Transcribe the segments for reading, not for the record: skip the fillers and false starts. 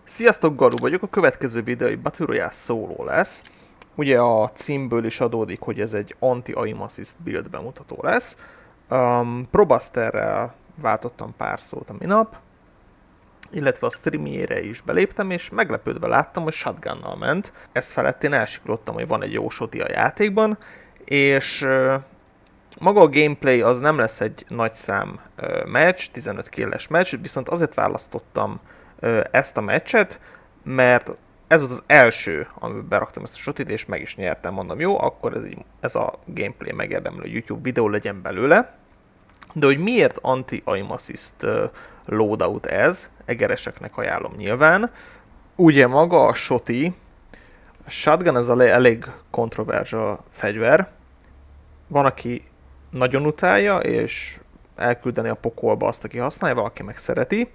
Sziasztok, Galu vagyok, a következő videó egy Battle Royale szóló lesz. Ugye a címből is adódik, hogy ez egy anti-aim assist build bemutató lesz. Probusterrel váltottam pár szót a minap, illetve a streamjére is beléptem, és meglepődve láttam, hogy shotgunnal ment. Ezt felett én elsiklottam, hogy van egy jó shoti a játékban, és maga a gameplay az nem lesz egy nagy szám meccs, 15 killes meccs, viszont azért választottam ezt a meccset, mert ez volt az első, amiben beraktam ezt a shotit, és meg is nyertem, mondom, jó, akkor ez a gameplay megérdemlő YouTube videó legyen belőle. De hogy miért anti-aim assist loadout ez, egereseknek ajánlom nyilván. Ugye maga a shoti, a shotgun ez elég kontroverzsal fegyver. Van, aki nagyon utálja, és elküldeni a pokolba azt, aki használja, valaki meg szereti.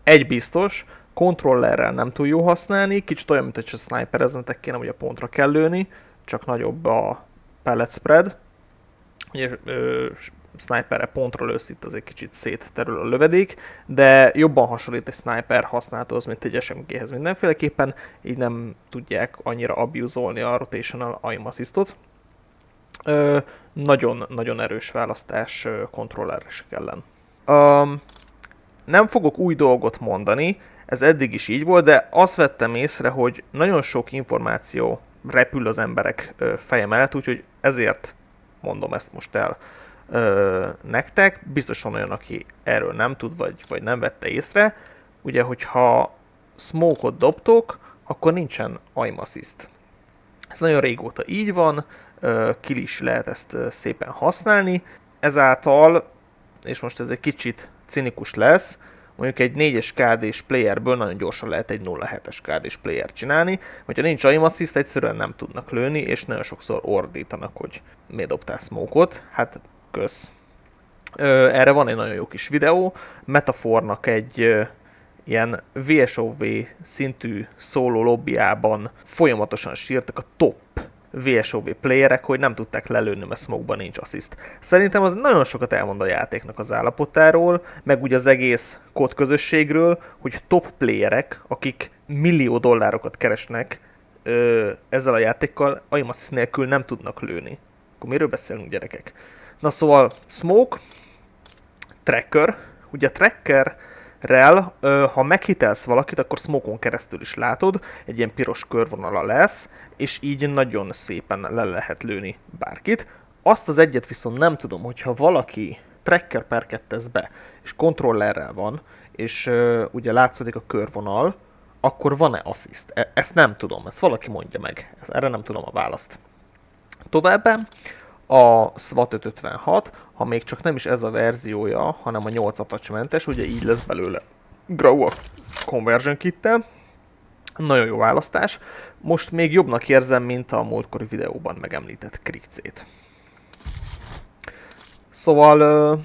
Egy biztos, kontrollerrel nem túl jó használni, kicsit olyan, mint hogyha snipereznetek kéne, hogy a pontra kell lőni, csak nagyobb a pellet spread. Ugye sniperre pontra lősz, itt azért kicsit szétterül a lövedék, de jobban hasonlít egy sniper használatóhoz, mint egy SMG-hez mindenféleképpen, így nem tudják annyira abuse-olni a rotational aim assistot. Nagyon erős választás kontrolleresek ellen. Nem fogok új dolgot mondani, ez eddig is így volt, de azt vettem észre, hogy nagyon sok információ repül az emberek feje mellett, úgyhogy ezért mondom ezt most el nektek. Biztos van olyan, aki erről nem tud, vagy nem vette észre. Ugye, hogyha smoke-ot dobtok, akkor nincsen aim assist. Ez nagyon régóta így van, kill is lehet ezt szépen használni. Ezáltal, és most ez egy kicsit cinikus lesz, mondjuk egy 4-es KD-s playerből nagyon gyorsan lehet egy 0-7-es KD-s player csinálni. Hogyha nincs aim assist, egyszerűen nem tudnak lőni, és nagyon sokszor ordítanak, hogy miért dobtál smoke-ot. Hát, kösz. Erre van egy nagyon jó kis videó. Metafornak egy ilyen VSOV szintű szóló lobbyában folyamatosan sírtak a top VSOV playerek, hogy nem tudták lelőni, mert smoke-ban nincs assist. Szerintem az nagyon sokat elmond a játéknak az állapotáról, meg úgy az egész kód közösségről, hogy top playerek, akik millió dollárokat keresnek ezzel a játékkal, aim assist nélkül nem tudnak lőni. Akkor miről beszélünk, gyerekek? Na szóval smoke, tracker, ugye a trackerrel, ha meghitelsz valakit, akkor smoke-on keresztül is látod, egy ilyen piros körvonala lesz, és így nagyon szépen le lehet lőni bárkit. Azt az egyet viszont nem tudom, hogyha valaki tracker perket tesz be, és kontrollerrel van, és ugye látszódik a körvonal, akkor van-e assist? Ezt nem tudom, ezt valaki mondja meg, erre nem tudom a választ. Továbbá a SWAT 556, ha még csak nem is ez a verziója, hanem a 8 attachmentes, ugye így lesz belőle Grau a Conversion Kit-tel. Nagyon jó választás. Most még jobbnak érzem, mint a múltkori videóban megemlített Kricét. Szóval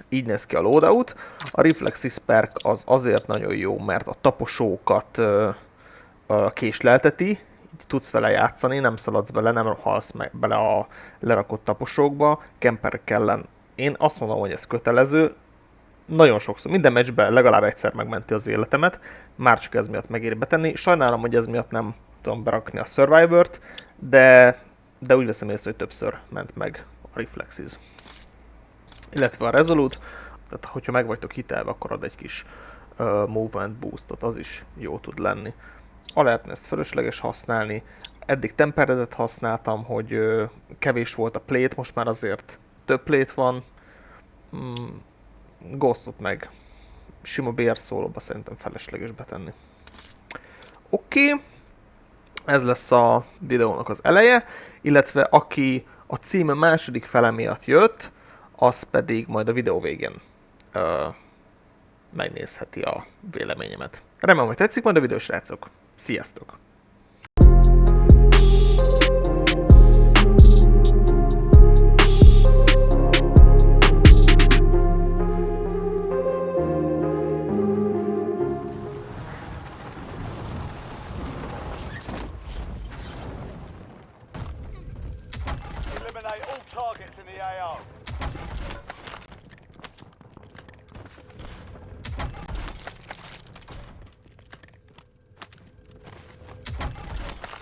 így néz ki a loadout. A Reflexis perk az azért nagyon jó, mert a taposókat késlelteti, tudsz vele játszani, nem szaladsz bele, nem halsz bele a lerakott taposókba, kemperek ellen. Én azt mondom, hogy ez kötelező, nagyon sokszor, minden meccsben legalább egyszer megmenti az életemet, már csak ez miatt megéri betenni. Sajnálom, hogy ez miatt nem tudom berakni a Survivor-t, de úgy veszem észre, hogy többször ment meg a Reflexis. Illetve a Resolute, tehát hogyha meg vagytok hitelve, akkor ad egy kis movement boostot, az is jó tud lenni. Alertness fölösleges használni. Eddig temperedet használtam, hogy kevés volt a plate, most már azért több plate van. Ghostot meg sima BR szólóba szerintem felesleges betenni. Oké. Ez lesz a videónak az eleje, illetve aki a cím második fele miatt jött, az pedig majd a videó végén megnézheti a véleményemet. Remélem, hogy tetszik majd a videó, srácok. Sziasztok! Eliminate all targets in the AO.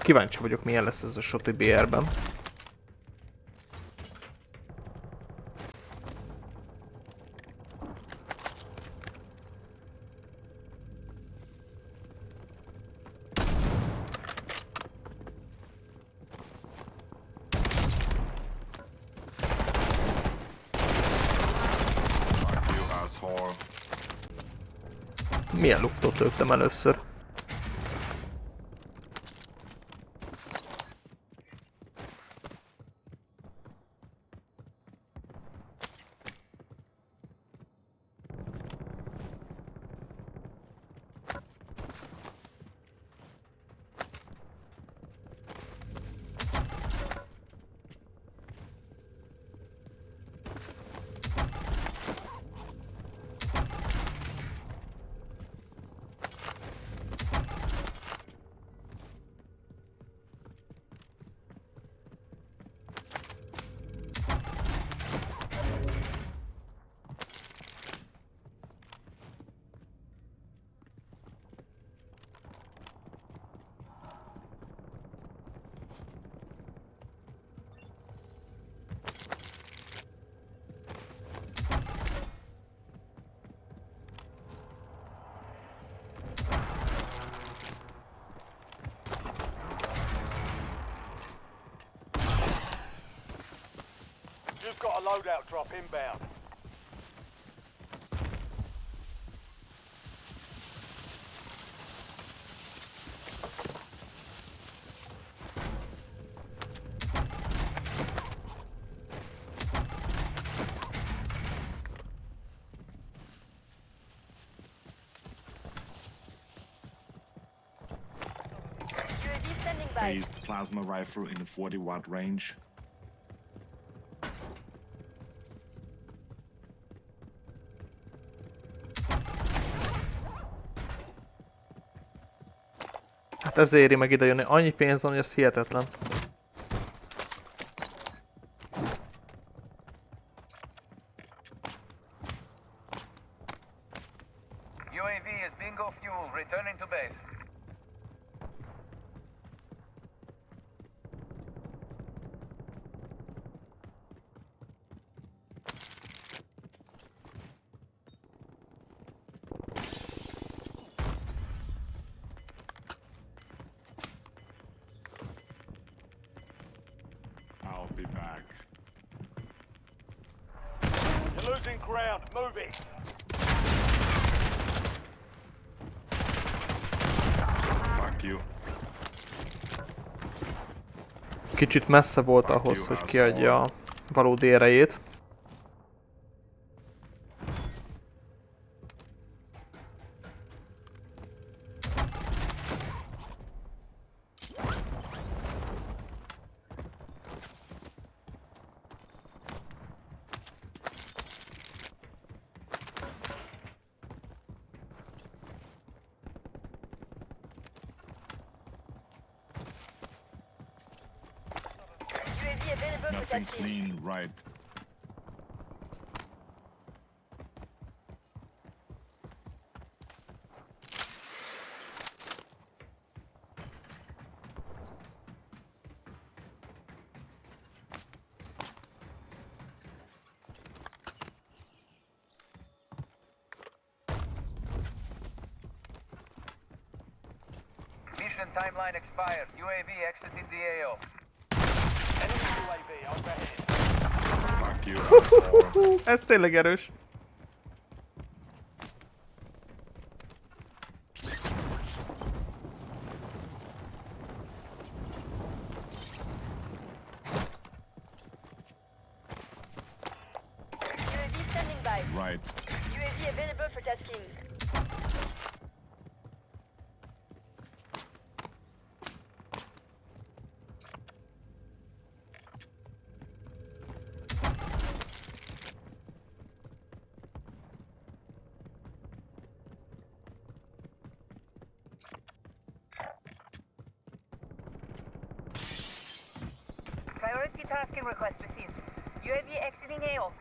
Kíváncsi vagyok, milyen lesz ez a Shotty BR-ben. Fuck you, asshole. Milyen luftot lőttem először? You've got a loadout drop inbound. UAV standing by. Phased plasma rifle in the 40-watt range. Hát ez éri meg ide jönni. Annyi pénz van, hogy ez hihetetlen. UAV is bingo fuel, returning to base. I'll be back. You're losing ground. Move it. Fuck you. Kicsit messze volt ahhoz, hogy kiadja a valódi erejét. UAV available for Nothing tasking. clean, right. Mission timeline expired. UAV exited the AO. Enemy UAV overhead. Fuck you, asshole. Ez tényleg erős. UAV standing by. Right. UAV available for tasking. Priority tasking request received. UAV exiting AO.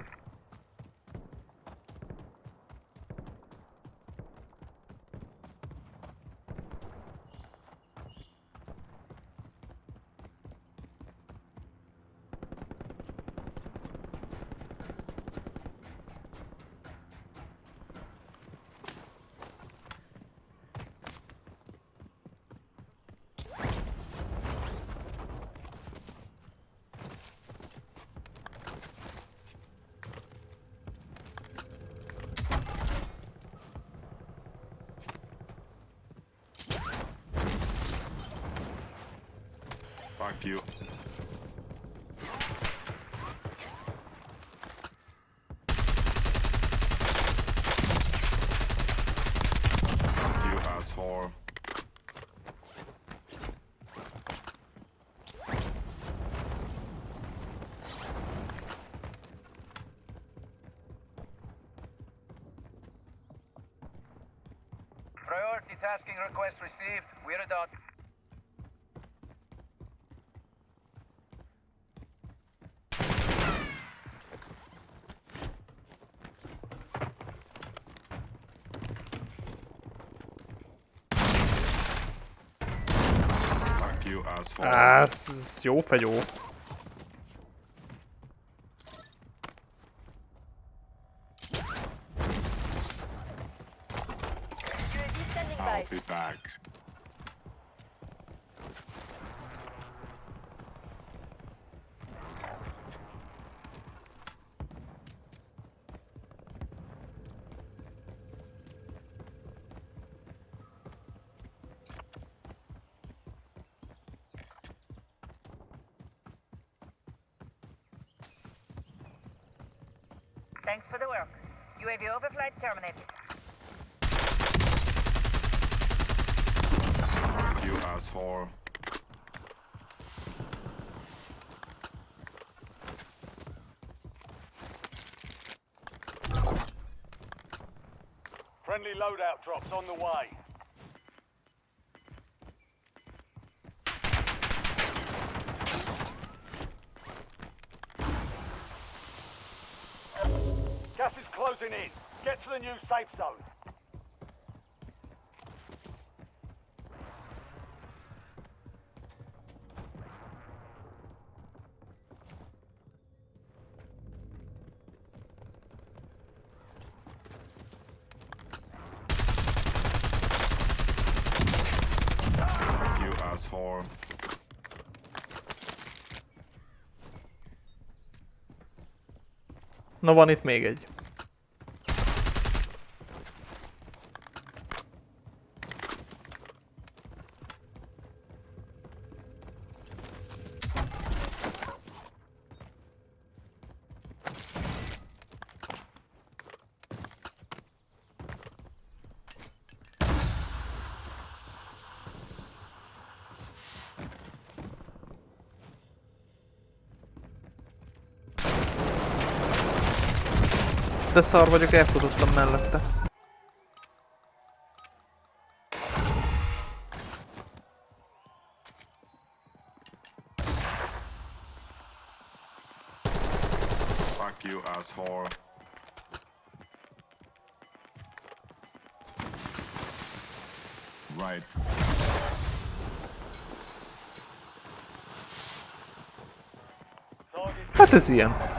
Fuck you. Fuck you, asshole. Priority tasking request received. We're a dot. Fuck you, asshole. Ez jó fegyó. UAV standing by. I'll be back. Thanks for the work. UAV overflight terminated. Fuck you, asshole. Friendly loadout drops on the way. Gas is closing in. Get to the new safe zone. Fuck you, asshole. Na van itt még egy. De szar vagyok, elfutottam mellette. Fuck you, asshole. Right. Hát ez ilyen.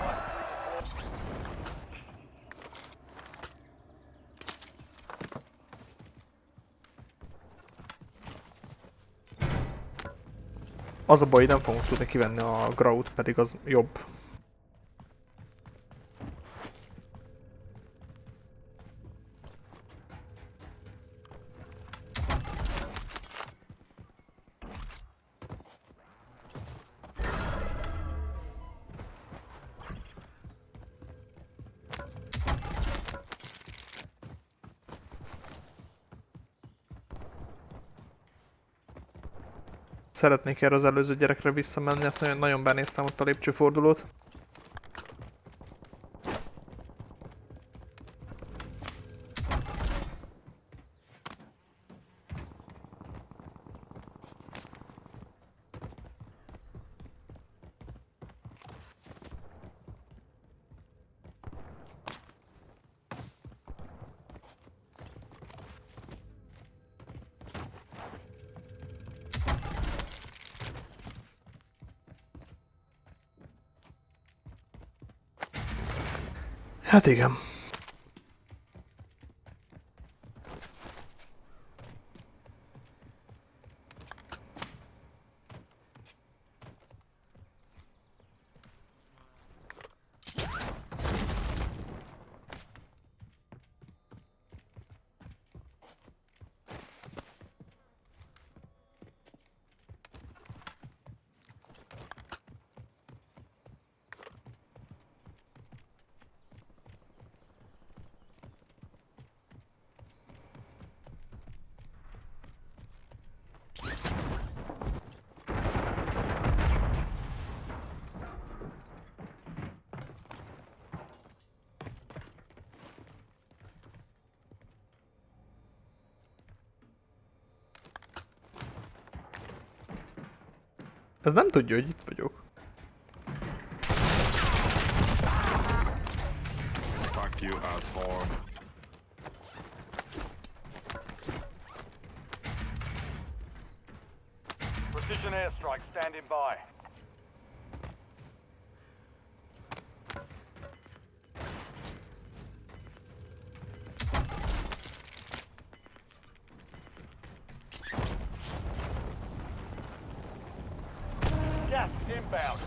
Az a baj, hogy nem fogunk tudni kivenni a Graut, pedig az jobb. Szeretnék erre az előző gyerekre visszamenni, ezt nagyon benéztem ott a lépcsőfordulót. Hát igen. Ez nem tudja, hogy itt vagyok. Fuck you, asshole. Precision airstrike standing by. Gas inbound.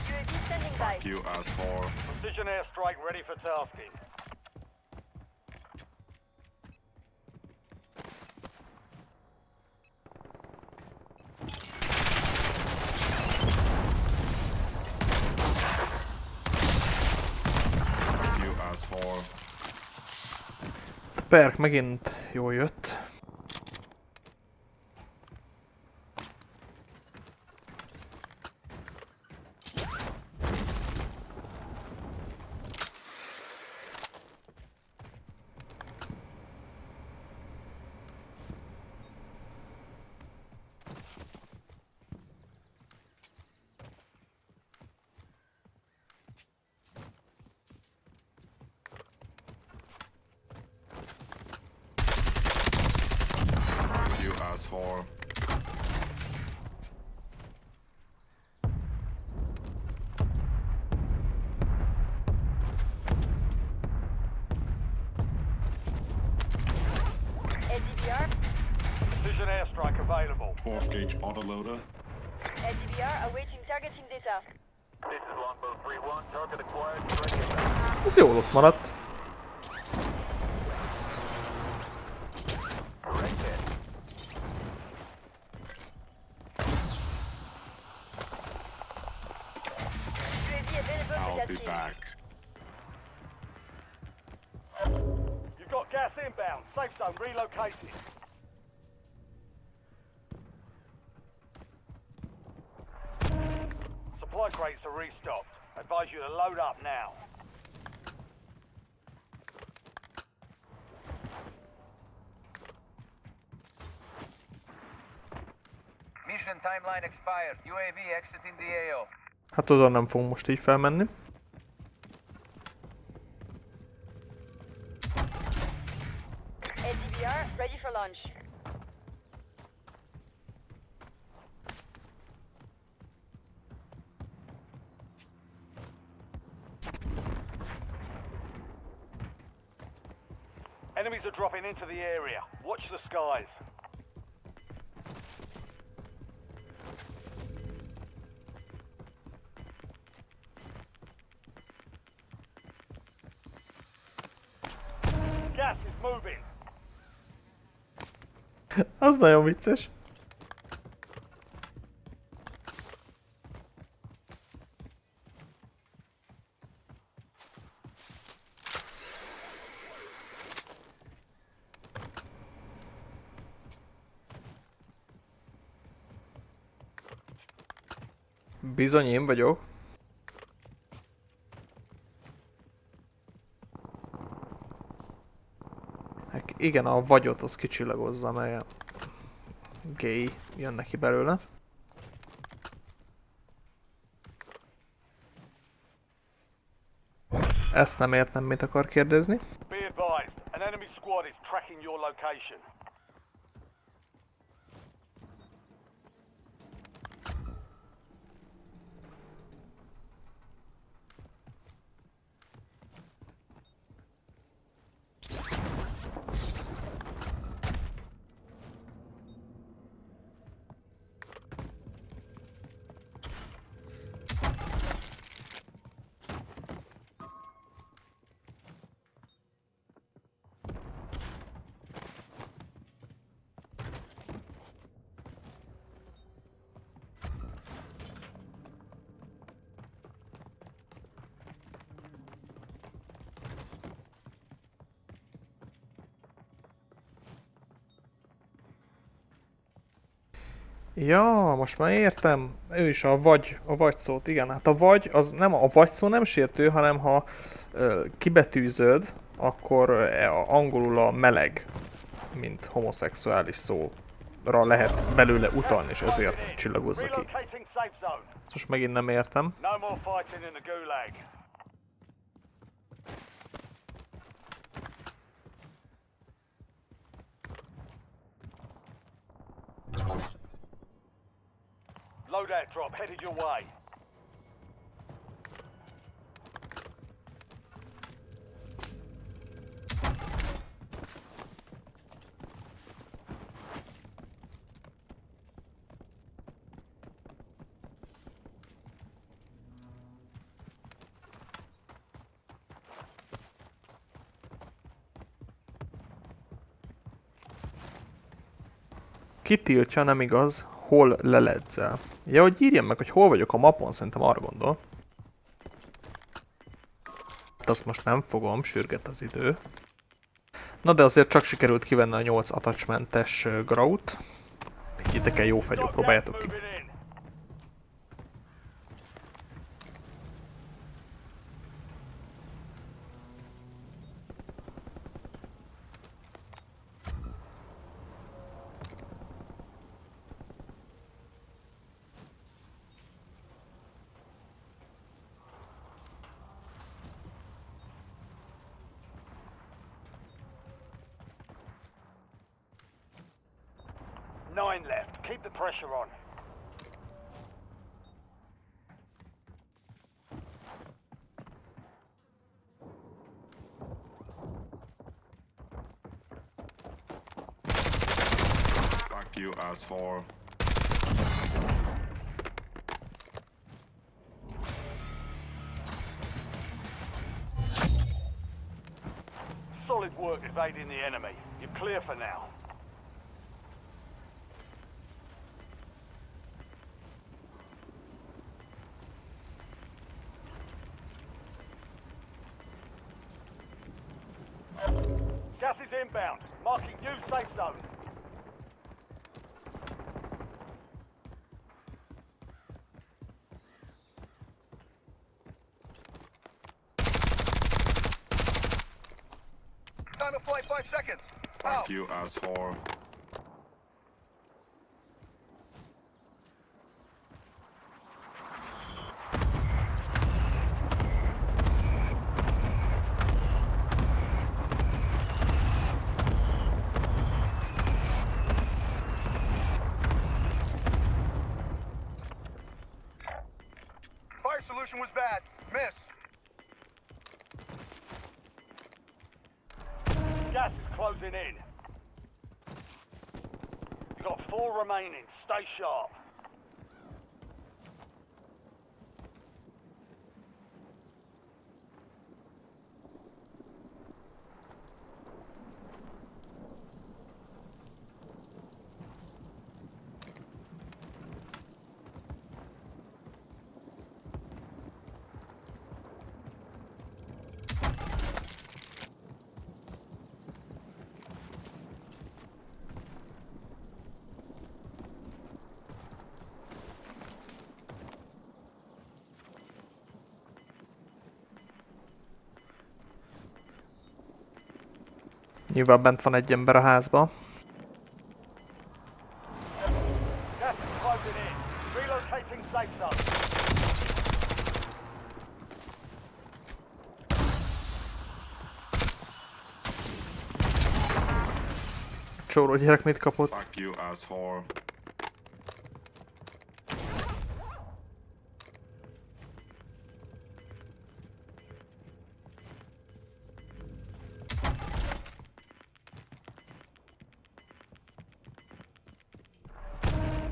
UAV standing by. Fuck you, asshole. Precision airstrike ready for tasking. Fuck you, asshole. Perk megint jól jött. Fuck you, asshole. LDBR. Precision airstrike available. 12 gauge autoloader. LDBR awaiting targeting data. This is Longbow 3-1. Target acquired. Ready. Ez jól ott maradt. UAV available for I'll be tasking. back. You've got gas inbound. Safe zone relocated. Supply crates are restocked. Advise you to load up now. Mission timeline expired. UAV exiting the AO. Hát oda nem fogunk most így felmenni. LDBR ready for launch. Enemies are dropping into the area. Watch the skies. Gas is moving. Az nagyon vicces. Bizony én vagyok. Igen, a vagyot az kicsillagozza, mert gay jön neki belőle. Ezt nem értem, mit akar kérdezni. Be advised, an enemy squad is tracking your location. Ja, most már értem. Ő is a vagy szót, igen. Hát a vagy, az nem, a vagy szó nem sértő, hanem ha kibetűzöd, akkor angolul a meleg, mint homoszexuális szóra lehet belőle utalni, és ezért csillagozza ki. Relocating safe zone. Ezt most megint nem értem. No more fighting in the gulag. Loadout drop headed your way. Kitiltja, nem igaz, hol leledzel. Ja, hogy írjam meg, hogy hol vagyok a mapon, szerintem arra gondol. Azt most nem fogom, sürget az idő. Na de azért csak sikerült kivenni a 8 attachmentes graut. Higgyétek el, jó fegyó, Got gas próbáljátok ki. moving in. Nine left. Keep the pressure on. Fuck you, asshole. Solid work evading the enemy. You're clear for now. Gas is inbound. Marking new safe zone. Time to flight 5 seconds. Fuck you, asshole. Fire solution was bad. Miss. Gas is closing in. You got 4 remaining. Stay sharp. Nyilván bent van egy ember a házba. Gas is closing in. Relocating safe zone. Csóró gyerek mit kapott? Fuck you, asshole.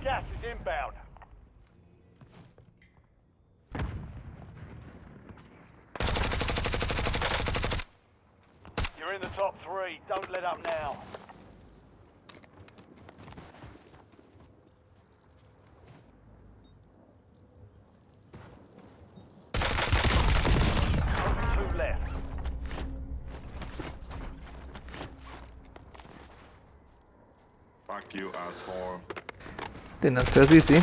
Gas is inbound. You're in the top 3. Don't let up now. Only 2 left. Fuck you, asshole. Innentől ez easy.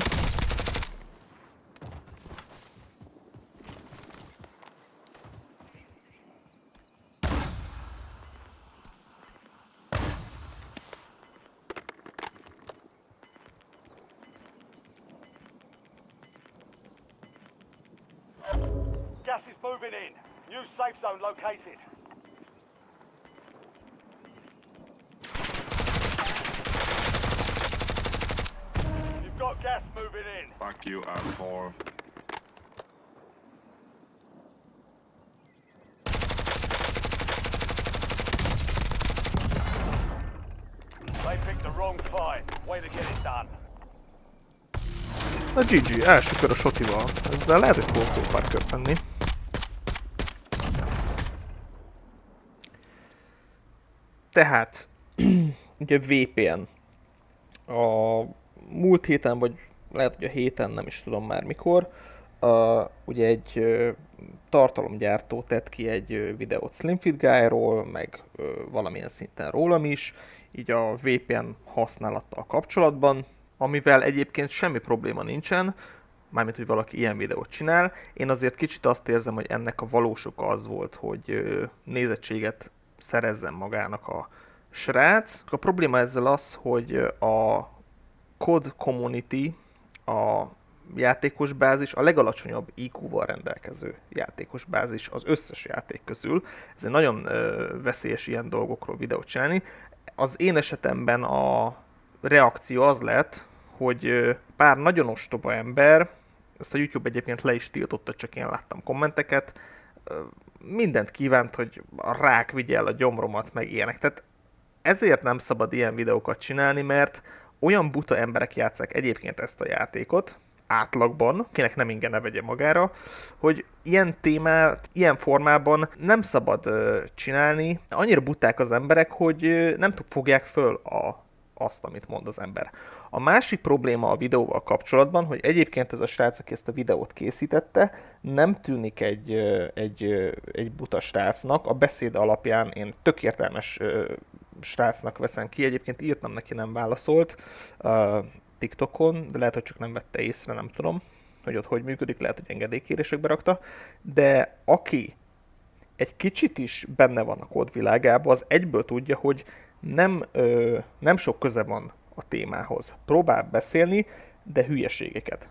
Gas is moving in. New safe zone located. You've got gas moving in. Fuck you, asshole. They picked the wrong fight. Way to get it done. Na GG, első kör a Sotival. Ezzel lehet, hogy fogok jó pár kört menni. Tehát, ugye VPN. A múlt héten, vagy lehet, hogy a héten, nem is tudom már mikor, ugye egy tartalomgyártó tett ki egy videót Slimfit Guy-ról, meg valamilyen szinten rólam is, így a VPN használattal kapcsolatban, amivel egyébként semmi probléma nincsen, mármint, hogy valaki ilyen videót csinál. Én azért kicsit azt érzem, hogy ennek a valós oka az volt, hogy nézettséget szerezzen magának a srác. A probléma ezzel az, hogy a COD Community, a játékos bázis a legalacsonyabb IQ-val rendelkező játékos bázis az összes játék közül. Ez egy nagyon veszélyes ilyen dolgokról videót csinálni. Az én esetemben a reakció az lett, hogy pár nagyon ostoba ember, ezt a YouTube egyébként le is tiltotta, csak én láttam kommenteket, mindent kívánt, hogy a rák vigye el a gyomromat, meg ilyenek. Tehát ezért nem szabad ilyen videókat csinálni, mert olyan buta emberek játsszák egyébként ezt a játékot, átlagban, kinek nem ingyen ne vegye magára, hogy ilyen témát, ilyen formában nem szabad csinálni. Annyira buták az emberek, hogy nem fogják föl azt, amit mond az ember. A másik probléma a videóval kapcsolatban, hogy egyébként ez a srác, aki ezt a videót készítette, nem tűnik egy buta srácnak. A beszéd alapján én tök értelmes srácnak veszem ki. Egyébként írtam neki, nem válaszolt TikTokon, de lehet, hogy csak nem vette észre, nem tudom, hogy ott hogy működik, lehet, hogy engedélykérésekbe rakta. De aki egy kicsit is benne van a kódvilágában, az egyből tudja, hogy nem sok köze van a témához. Próbál beszélni, de hülyeségeket.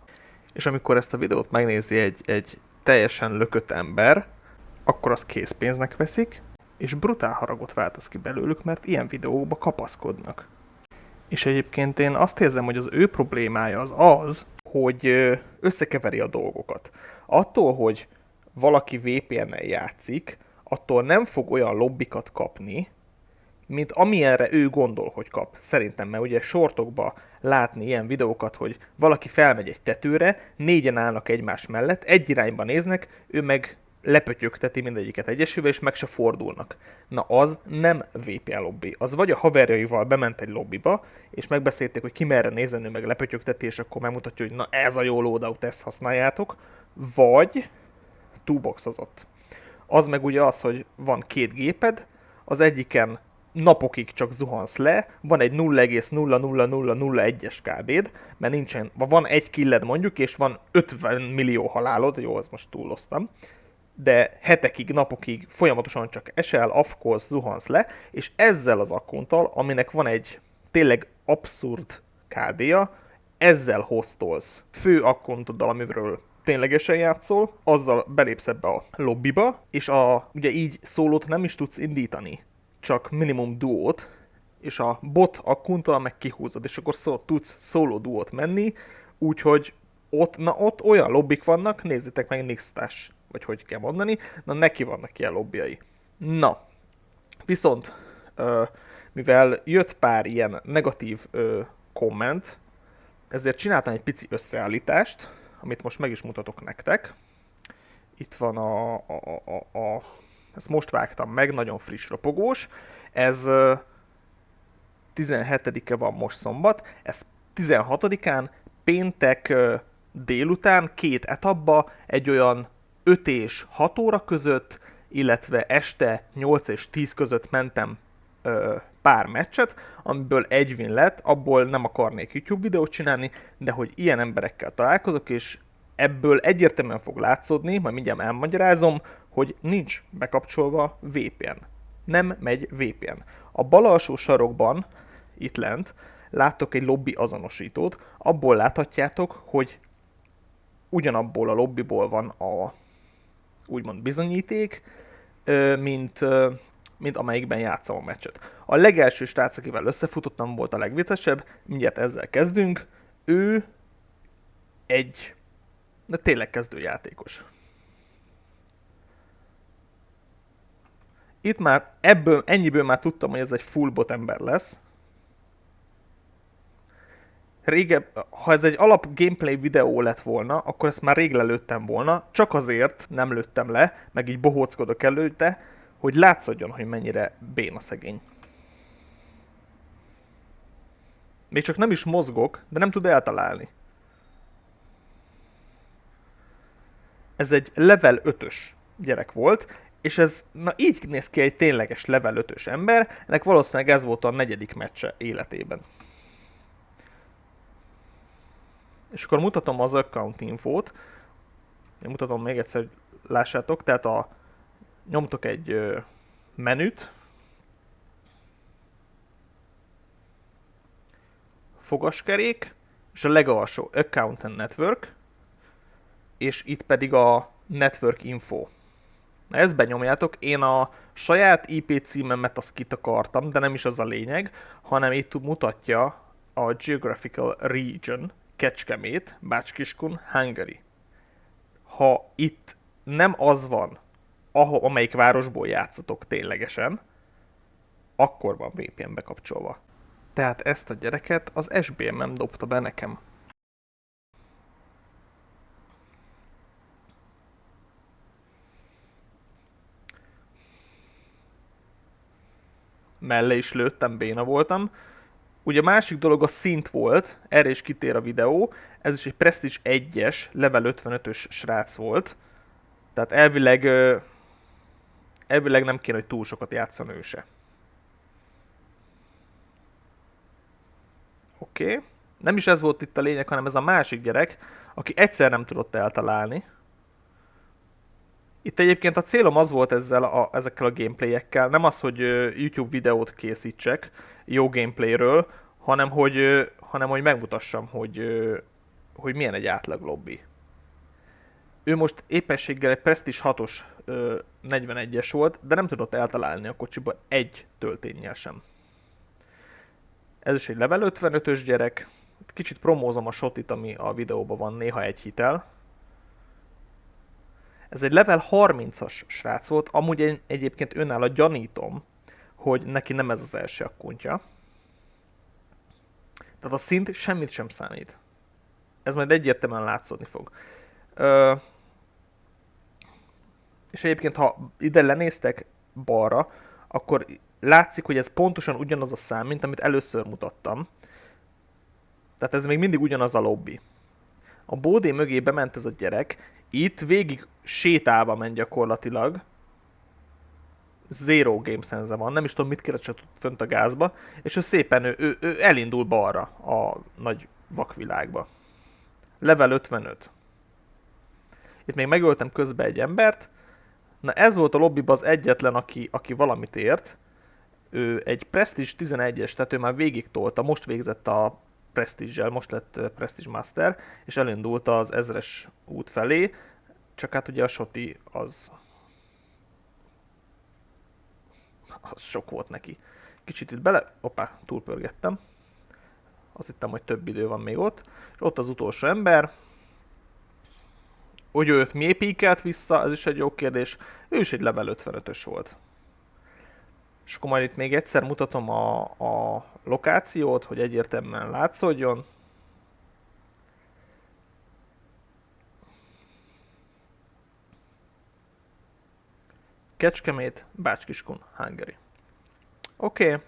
És amikor ezt a videót megnézi egy teljesen lökött ember, akkor azt készpénznek veszik, és brutál haragot váltasz ki belőlük, mert ilyen videókba kapaszkodnak. És egyébként én azt érzem, hogy az ő problémája az, hogy összekeveri a dolgokat. Attól, hogy valaki VPN-nel játszik, attól nem fog olyan lobbikat kapni, mint amilyenre ő gondol, hogy kap. Szerintem, mert ugye sortokba látni ilyen videókat, hogy valaki felmegy egy tetőre, négyen állnak egymás mellett, egy irányba néznek, ő meg lepötyögteti mindegyiket egyesével, és meg se fordulnak. Na az nem VPN lobby. Az vagy a haverjaival bement egy lobbiba, és megbeszélték, hogy ki merre nézni, ő meg lepötyögteti, és akkor megmutatja, hogy na ez a jó loadout, ezt használjátok, vagy túboxozott. Az meg ugye az, hogy van két géped, az egyiken napokig csak zuhansz le, van egy 0,00001-es KD-d, mert nincsen, van egy killed mondjuk, és van 50 millió halálod, jó, az most túloztam, de hetekig, napokig folyamatosan csak esel, afkolsz, zuhansz le, és ezzel az akkunttal, aminek van egy tényleg abszurd KD-ja, ezzel hostolsz fő akkuntoddal, amiről ténylegesen játszol, azzal belépsz ebbe a lobbiba, és ugye így szólót nem is tudsz indítani, csak minimum duót, és a bot akkunttal meg kihúzod, és akkor tudsz szóló duót menni, úgyhogy ott olyan lobbik vannak, nézzétek meg, Nixtás, vagy hogy kell mondani, na neki vannak ilyen lobbyai. Na, viszont mivel jött pár ilyen negatív komment, ezért csináltam egy pici összeállítást, amit most meg is mutatok nektek. Itt van ezt most vágtam meg, nagyon friss ropogós. Ez 17-e van most szombat, ez 16-án péntek délután 2 etapba egy olyan 5 és 6 óra között, illetve este 8 és 10 között mentem pár meccset, amiből egy win lett, abból nem akarnék YouTube videót csinálni, de hogy ilyen emberekkel találkozok, és ebből egyértelműen fog látszódni, majd mindjárt elmagyarázom, hogy nincs bekapcsolva VPN. Nem megy VPN. A bal alsó sarokban, itt lent, láttok egy lobby azonosítót, abból láthatjátok, hogy ugyanabból a lobbyból van a úgymond bizonyíték, mint amelyikben játszom a meccset. A legelső srác, akivel összefutottam, volt a legviccesebb, mindjárt ezzel kezdünk. Ő de tényleg kezdőjátékos. Itt már ennyiből már tudtam, hogy ez egy full bot ember lesz. Régebb, ha ez egy alap gameplay videó lett volna, akkor ezt már rég lelőttem volna, csak azért nem lőttem le, meg így bohóckodok előtte, hogy látszódjon, hogy mennyire béna szegény. Még csak nem is mozgok, de nem tud eltalálni. Ez egy level 5-ös gyerek volt, és ez, na így néz ki egy tényleges level 5-ös ember, ennek valószínűleg ez volt a 4. meccse életében. És akkor mutatom az account infót. Én mutatom még egyszer, hogy lássátok. Tehát nyomtok egy menüt. Fogaskerék. És a legalsó Account and Network. És itt pedig a Network Info. Na ezt benyomjátok. Én a saját IP címemet azt kitakartam, de nem is az a lényeg, hanem itt mutatja a Geographical Region, Kecskemét, Bács-Kiskun, Hungary. Ha itt nem az van, amelyik városból játszatok ténylegesen, akkor van VPN bekapcsolva. Tehát ezt a gyereket az SBM-em dobta be nekem. Mellé is lőttem, béna voltam. Ugye a másik dolog a szint volt, erre is kitér a videó, ez is egy Prestige 1-es, level 55-ös srác volt. Tehát elvileg nem kéne, hogy túl sokat játszon ő se. Oké. Nem is ez volt itt a lényeg, hanem ez a másik gyerek, aki egyszer nem tudott eltalálni. Itt egyébként a célom az volt ezekkel a gameplayekkel, nem az, hogy YouTube videót készítsek jó gameplayről, hanem hogy megmutassam, hogy milyen egy átlag lobby. Ő most éppenséggel egy Prestige 6-os 41-es volt, de nem tudott eltalálni a kocsiba egy töltényel sem. Ez is egy level 55-ös gyerek. Kicsit promózom a shotit, ami a videóban van, néha egy hitel. Ez egy level 30-as srác volt, amúgy én egyébként önálló gyanítom, hogy neki nem ez az első akkuntja. Tehát a szint semmit sem számít. Ez majd egyértelműen látszódni fog. És egyébként, ha ide lenéztek balra, akkor látszik, hogy ez pontosan ugyanaz a szám, mint amit először mutattam. Tehát ez még mindig ugyanaz a lobby. A bódé mögé bement ez a gyerek, itt végig sétálva ment gyakorlatilag. Zero game sense van, nem is tudom mit keresett fönt a gázba, és ő szépen ő elindul balra a nagy vakvilágba. Level 55. Itt még megöltem közben egy embert. Na ez volt a lobbyban az egyetlen, aki valamit ért. Ő egy Prestige 11-es, tehát ő már végig tolta, most végzett a Prestige-el, most lett Prestige Master, és elindult az 1000-es út felé, csak hát ugye a shoti az sok volt neki. Kicsit itt túlpörgettem. Azt hittem, hogy több idő van még ott. És ott az utolsó ember. Hogy őt miért píkelt vissza, ez is egy jó kérdés. Ő is egy level 55-ös volt. És akkor majd itt még egyszer mutatom a lokációt, hogy egyértelműen látszódjon. Kecskemét, Bács-Kiskun, Hungary. Oké.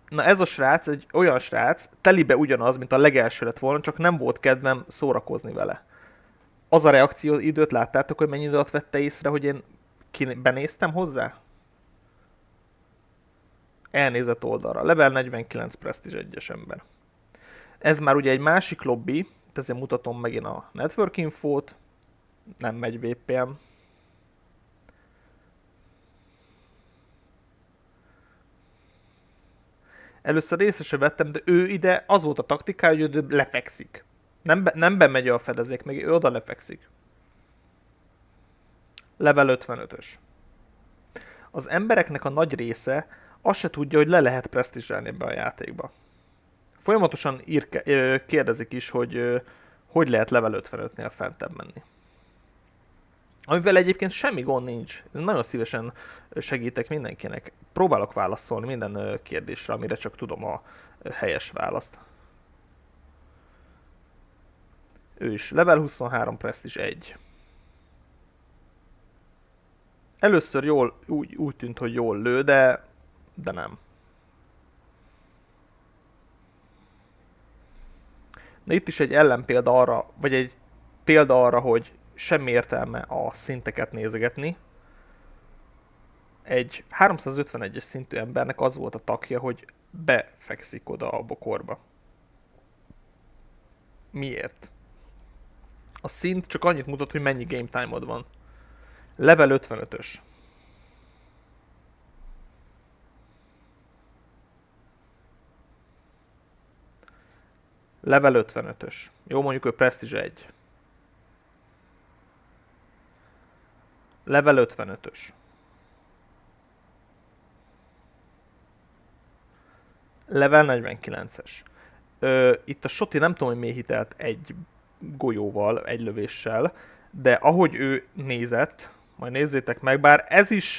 Na ez a srác egy olyan srác, telibe ugyanaz, mint a legelső lett volna, csak nem volt kedvem szórakozni vele. Az a reakció időt láttátok, hogy mennyi időt vette észre, hogy én benéztem hozzá? elnézett oldalra. Level 49 Prestige 1-es ember. Ez már ugye egy másik lobby, ezért mutatom megint a network infót. Nem megy VPN. Először észre se vettem, de ő ide az volt a taktikája, hogy ő lefekszik. Nem bemegy a fedezék, meg ő oda lefekszik. Level 55-ös. Az embereknek a nagy része azt se tudja, hogy le lehet presztízselni ebbe a játékba. Folyamatosan kérdezik is, hogy lehet level 55-nél fentebb menni. Amivel egyébként semmi gond nincs. Nagyon szívesen segítek mindenkinek. Próbálok válaszolni minden kérdésre, amire csak tudom a helyes választ. Ő is. Level 23, Prestige 1. Először úgy tűnt, hogy jól lő, de nem. De itt is egy ellenpélda arra, vagy egy példa arra, hogy semmi értelme a szinteket nézegetni. Egy 351-es szintű embernek az volt a takja, hogy befekszik oda a bokorba. Miért? A szint csak annyit mutat, hogy mennyi game time-od van. Level 55-ös. Level 55-ös. Jó, mondjuk ő Prestige 1. Level 55-ös. Level 49-es. Itt a Shoti nem tudom, hogy miért hitelt egy golyóval, egy lövéssel, de ahogy ő nézett, majd nézzétek meg, bár ez is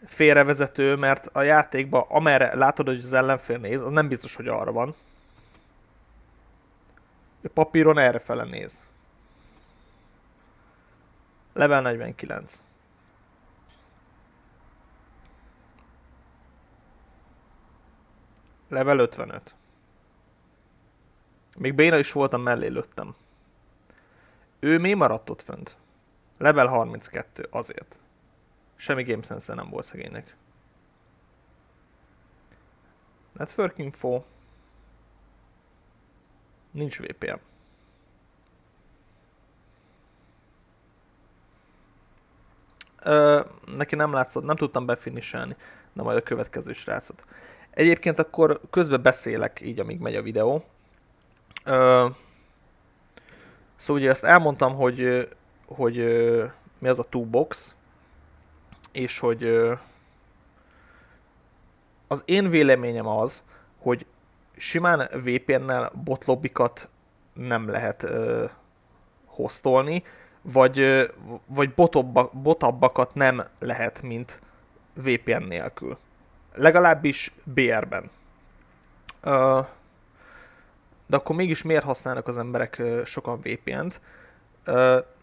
félrevezető, mert a játékban amerre látod, hogy az ellenfél néz, az nem biztos, hogy arra van. Ő papíron errefele néz. Level 49. Level 55. Még béna is voltam, mellé lőttem. Ő mi maradt ott fönt? Level 32, azért. Semmi game sense nem volt szegénynek. Network info. Nincs VPN. Neki nem látszott, nem tudtam befiniselni, de majd a következő srácot. Egyébként akkor közben beszélek így, amíg megy a videó. Szóval ugye ezt elmondtam, hogy mi az a two box, és hogy az én véleményem az, hogy simán VPN-nel botlobbikat nem lehet hostolni, vagy botabbakat nem lehet, mint VPN nélkül. Legalábbis BR-ben. De akkor mégis miért használnak az emberek sokan VPN-t?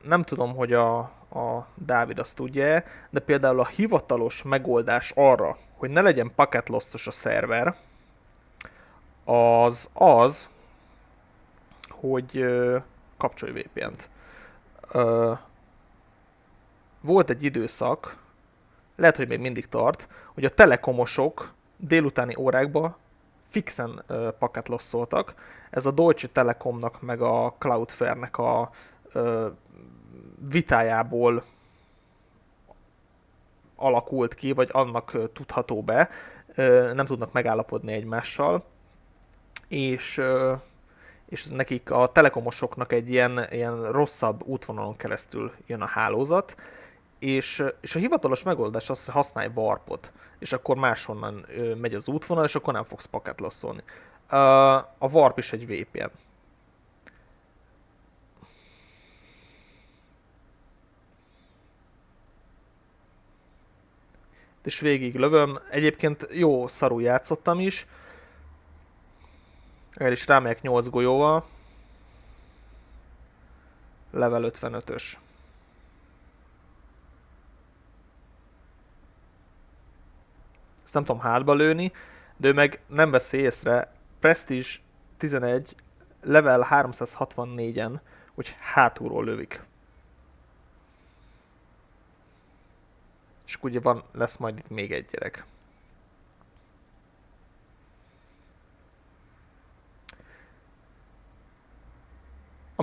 Nem tudom, hogy a Dávid azt tudja, de például a hivatalos megoldás arra, hogy ne legyen packet lossos a szerver, az, hogy kapcsolj VPN-t. Volt egy időszak, lehet, hogy még mindig tart, hogy a telekomosok délutáni órákban fixen packet losszoltak. Ez a Deutsche Telekomnak meg a Cloudflare-nek a vitájából alakult ki, vagy annak tudható be. Nem tudnak megállapodni egymással. És nekik a telekomosoknak egy ilyen rosszabb útvonalon keresztül jön a hálózat, és a hivatalos megoldás az, hogy használj warpot, és akkor máshonnan megy az útvonal, és akkor nem fogsz packet losszolni. A warp is egy VPN. És végig lövöm. Egyébként jó szarul játszottam is. El is rámegyek 8 golyóval. Level 55-ös. Ezt nem tudom hátba lőni, de ő meg nem veszi észre. Prestige 11, level 364-en, hogy hátulról lövik. És ugye lesz majd itt még egy gyerek.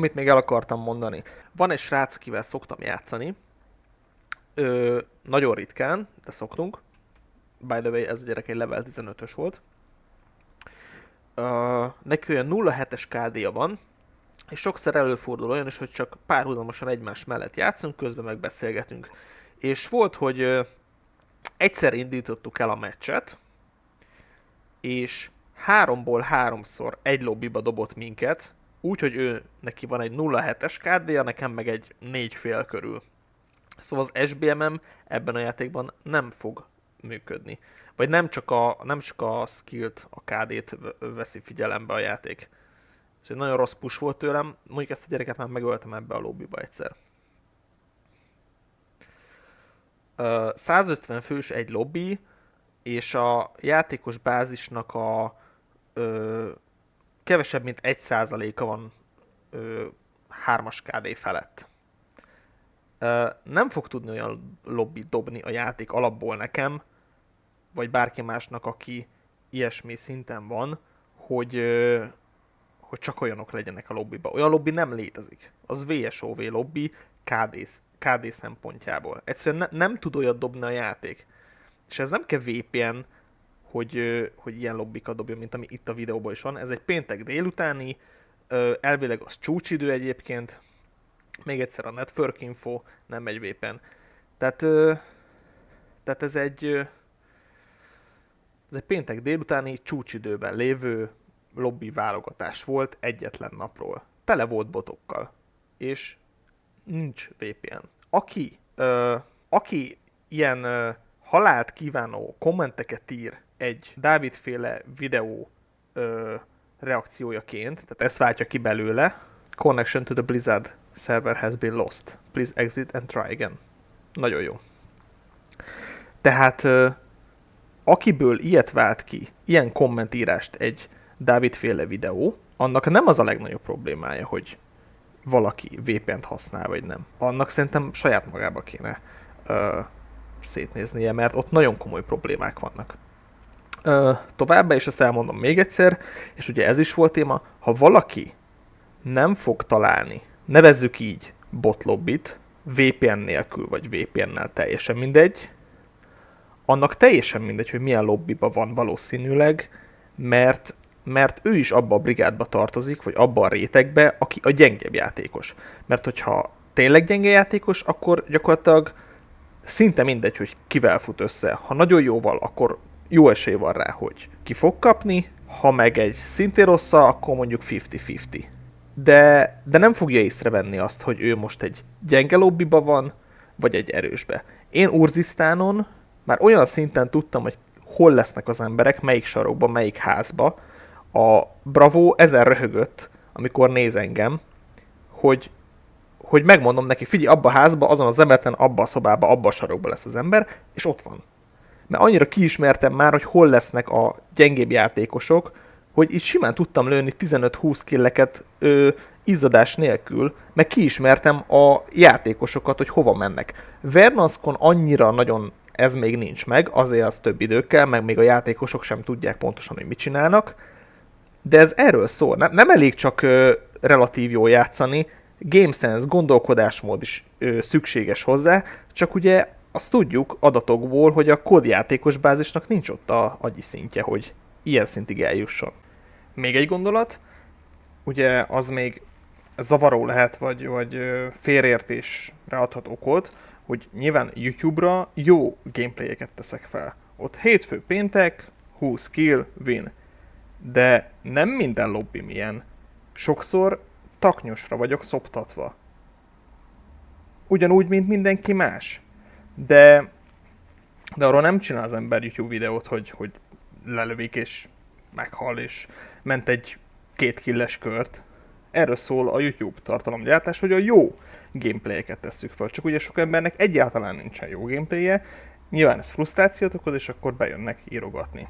amit még el akartam mondani. Van egy srác, akivel szoktam játszani. Nagyon ritkán, de szoktunk. By the way, ez a gyerek egy level 15-ös volt. Neki olyan 0,7-es KD-ja van, és sokszor előfordul olyan is, hogy csak párhuzamosan egymás mellett játszunk, közben meg beszélgetünk. És volt, hogy egyszer indítottuk el a meccset, és 3-ból 3-szor egy lobbiba dobott minket, úgyhogy ő neki van egy 0,7-es KD-ja, nekem meg egy 4,5 körül. Szóval az SBM-em ebben a játékban nem fog működni. Vagy nem csak a skillt, a KD-t veszi figyelembe a játék. Ez egy nagyon rossz push volt tőlem, mondjuk ezt a gyereket már megöltem ebbe a lobbyba egyszer. 150 fős egy lobby, és a játékos bázisnak a kevesebb mint 1%-a van 3-as KD felett. Nem fog tudni olyan lobbyt dobni a játék alapból nekem, vagy bárki másnak, aki ilyesmi szinten van, hogy csak olyanok legyenek a lobbyba. Olyan lobby nem létezik. Az VSOV lobby KD szempontjából. Egyszerűen nem tud olyat dobni a játék. És ez nem kell VPN, hogy ilyen lobbikat dobjon, mint ami itt a videóban is van. Ez egy péntek délutáni, elvileg az csúcsidő egyébként. Még egyszer a network info, nem egy VPN. Tehát ez egy péntek délutáni csúcsidőben lévő lobby válogatás volt egyetlen napról. Tele volt botokkal. És nincs VPN. Aki ilyen halált kívánó kommenteket ír egy Dávid-féle videó reakciójaként, tehát ezt váltja ki belőle, connection to the Blizzard server has been lost. Please exit and try again. Nagyon jó. Tehát akiből ilyet vált ki, ilyen kommentírást egy Dávid-féle videó, annak nem az a legnagyobb problémája, hogy valaki VPN-t használ, vagy nem. Annak szerintem saját magába kéne szétnéznie, mert ott nagyon komoly problémák vannak. Továbbá, és ezt elmondom még egyszer, és ugye ez is volt téma, ha valaki nem fog találni, nevezzük így, botlobbit, VPN nélkül, vagy VPN-nel teljesen mindegy, annak teljesen mindegy, hogy milyen lobbiba van valószínűleg, mert ő is abba a brigádba tartozik, vagy abba a rétegbe, aki a gyengébb játékos. Mert hogyha tényleg gyenge játékos, akkor gyakorlatilag szinte mindegy, hogy kivel fut össze. Ha nagyon jóval, akkor jó esély van rá, hogy ki fog kapni, ha meg egy szintén rosszal, akkor mondjuk 50-50. De nem fogja észrevenni azt, hogy ő most egy gyenge lobbiba van, vagy egy erősbe. Én Urzisztánon már olyan szinten tudtam, hogy hol lesznek az emberek, melyik sarokba, melyik házba. A Bravo ezen röhögött, amikor néz engem, hogy megmondom neki, figyelj, abba a házba, azon az emeleten, abba a szobába, abba a sarokba lesz az ember, és ott van. Mert annyira kiismertem már, hogy hol lesznek a gyengébb játékosok, hogy itt simán tudtam lőni 15-20 killeket izzadás nélkül, meg kiismertem a játékosokat, hogy hova mennek. Verdanskon annyira nagyon ez még nincs meg, azért az több idő kell, meg még a játékosok sem tudják pontosan, hogy mit csinálnak, de ez erről szól. Nem elég csak relatív jól játszani, gamesense, gondolkodásmód is szükséges hozzá, csak ugye azt tudjuk adatokból, hogy a kódjátékos bázisnak nincs ott a agyi szintje, hogy ilyen szintig eljusson. Még egy gondolat, ugye az még zavaró lehet, vagy félreértésre adhat okot, hogy nyilván YouTube-ra jó gameplayeket teszek fel. Ott hétfő péntek, 20 kill, win. De nem minden lobbim ilyen. Sokszor taknyosra vagyok szoptatva. Ugyanúgy, mint mindenki más. De arról nem csinál az ember YouTube videót, hogy lelövik és meghal, és ment egy 2 killes kört. Erről szól a YouTube tartalomgyártás, hogy a jó gameplayeket tesszük fel. Csak ugye sok embernek egyáltalán nincsen jó gameplayje, nyilván ez frusztrációt okoz, és akkor bejönnek írogatni.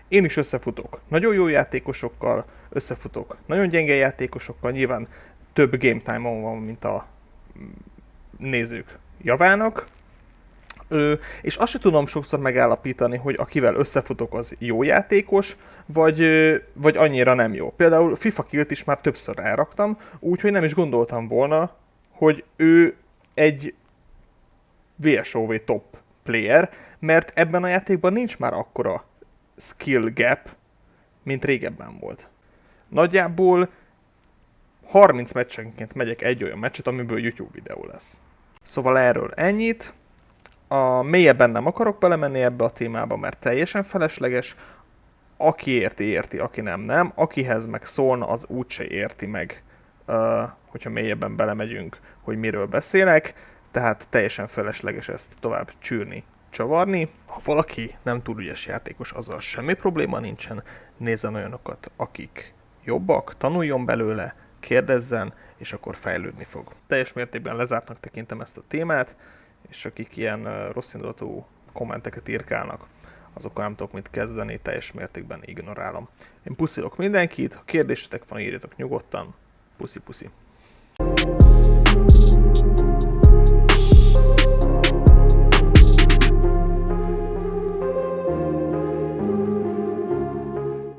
Én is összefutok nagyon jó játékosokkal, összefutok nagyon gyenge játékosokkal, nyilván több game time-on van, mint a nézők javának. És azt sem tudom sokszor megállapítani, hogy akivel összefutok az jó játékos, vagy annyira nem jó. Például FIFA Killt is már többször elraktam, úgyhogy nem is gondoltam volna, hogy ő egy VSOV top player, mert ebben a játékban nincs már akkora skill gap, mint régebben volt. Nagyjából 30 meccsenként megyek egy olyan meccset, amiből YouTube videó lesz. Szóval erről ennyit. Mélyebben nem akarok belemenni ebbe a témába, mert teljesen felesleges. Aki érti, érti, aki nem. Akihez meg szólna, az úgyse érti meg, hogyha mélyebben belemegyünk, hogy miről beszélek. Tehát teljesen felesleges ezt tovább csűrni, csavarni. Ha valaki nem túl ügyes játékos, azzal semmi probléma nincsen. Nézzen olyanokat, akik jobbak, tanuljon belőle, kérdezzen, és akkor fejlődni fog. Teljes mértékben lezártnak tekintem ezt a témát, és akik ilyen rosszindulatú kommenteket írkálnak, azokkal nem tudok mit kezdeni, teljes mértékben ignorálom. Én puszilok mindenkit, ha kérdésetek van, írjatok nyugodtan. Puszi-puszi.